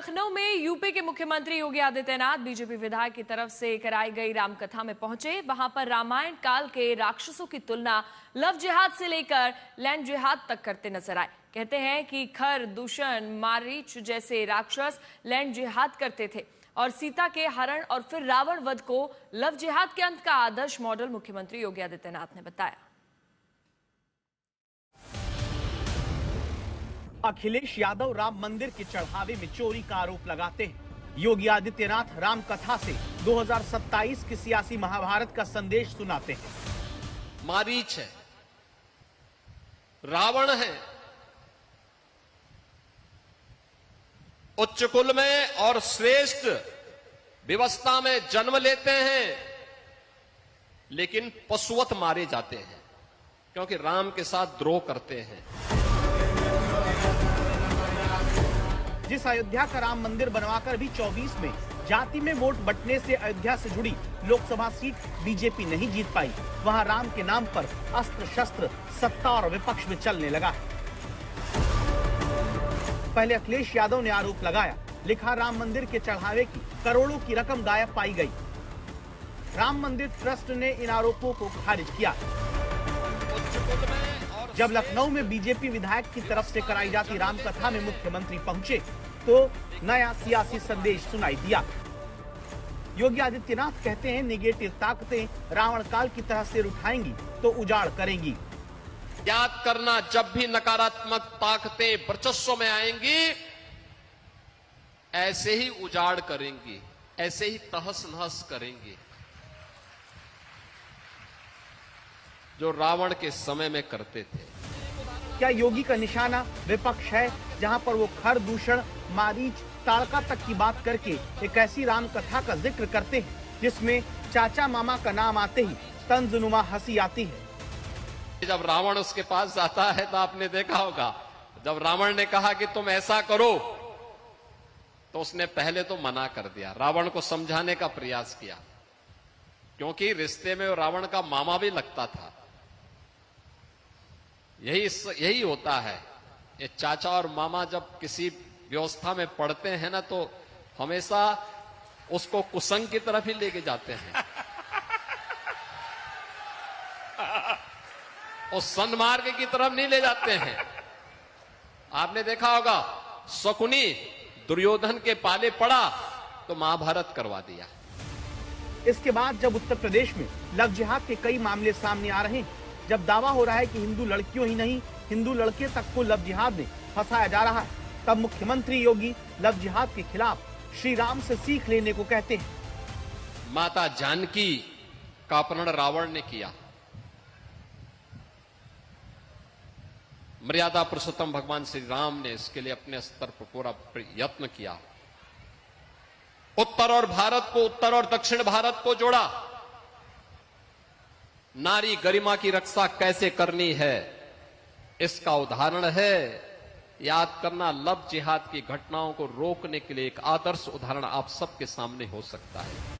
लखनऊ में यूपी के मुख्यमंत्री योगी आदित्यनाथ बीजेपी विधायक की तरफ से कराई गई रामकथा में पहुंचे। वहां पर रामायण काल के राक्षसों की तुलना लव जिहाद से लेकर लैंड जिहाद तक करते नजर आए। कहते हैं कि खर, दूषण, मारीच जैसे राक्षस लैंड जिहाद करते थे और सीता के हरण और फिर रावण वध को लव जिहाद के अंत का आदर्श मॉडल मुख्यमंत्री योगी आदित्यनाथ ने बताया। अखिलेश यादव राम मंदिर के चढ़ावे में चोरी का आरोप लगाते हैं। योगी आदित्यनाथ राम कथा से 2027 की सियासी महाभारत का संदेश सुनाते हैं। मारीच है, रावण है, उच्च कुल में और श्रेष्ठ व्यवस्था में जन्म लेते हैं, लेकिन पशुवत मारे जाते हैं क्योंकि राम के साथ द्रोह करते हैं। जिस अयोध्या का राम मंदिर बनवाकर भी 24 में जाति में वोट बंटने से अयोध्या से जुड़ी लोकसभा सीट बीजेपी नहीं जीत पाई, वहां राम के नाम पर अस्त्र शस्त्र सत्ता और विपक्ष में चलने लगा है। पहले अखिलेश यादव ने आरोप लगाया, लिखा राम मंदिर के चढ़ावे की करोड़ों की रकम गायब पाई गई। राम मंदिर ट्रस्ट ने इन आरोपों को खारिज किया। जब लखनऊ में बीजेपी विधायक की तरफ से कराई जाती रामकथा में मुख्यमंत्री पहुंचे तो नया सियासी संदेश सुनाई दिया। योगी आदित्यनाथ कहते हैं, निगेटिव ताकतें रावण काल की तरह सिर उठाएंगी तो उजाड़ करेंगी। याद करना, जब भी नकारात्मक ताकतें वर्चस्व में आएंगी ऐसे ही उजाड़ करेंगी, ऐसे ही तहस नहस करेंगी जो रावण के समय में करते थे। क्या योगी का निशाना विपक्ष है, जहां पर वो खर, दूषण, मारीच, ताड़का तक की बात करके एक ऐसी राम कथा का जिक्र करते हैं जिसमें चाचा मामा का नाम आते ही तंजनुमा हंसी आती है। जब रावण उसके पास जाता है तो आपने देखा होगा, जब रावण ने कहा कि तुम ऐसा करो तो उसने पहले तो मना कर दिया, रावण को समझाने का प्रयास किया, क्योंकि रिश्ते में रावण का मामा भी लगता था। यही होता है, ये चाचा और मामा जब किसी व्यवस्था में पड़ते हैं ना तो हमेशा उसको कुसंग की तरफ ही लेके जाते हैं, उस सन्मार्ग की तरफ नहीं ले जाते हैं। आपने देखा होगा, शकुनी दुर्योधन के पाले पड़ा तो महाभारत करवा दिया। इसके बाद जब उत्तर प्रदेश में लव जिहाद के कई मामले सामने आ रहे हैं, जब दावा हो रहा है कि हिंदू लड़कियों ही नहीं हिंदू लड़के तक को लव जिहाद में फंसाया जा रहा है, तब मुख्यमंत्री योगी लव जिहाद के खिलाफ श्री राम से सीख लेने को कहते हैं। माता जानकी का अपहरण रावण ने किया, मर्यादा पुरुषोत्तम भगवान श्री राम ने इसके लिए अपने स्तर पर पूरा यत्न किया। उत्तर और दक्षिण भारत को जोड़ा। नारी गरिमा की रक्षा कैसे करनी है इसका उदाहरण है। याद करना, लव जिहाद की घटनाओं को रोकने के लिए एक आदर्श उदाहरण आप सबके सामने हो सकता है।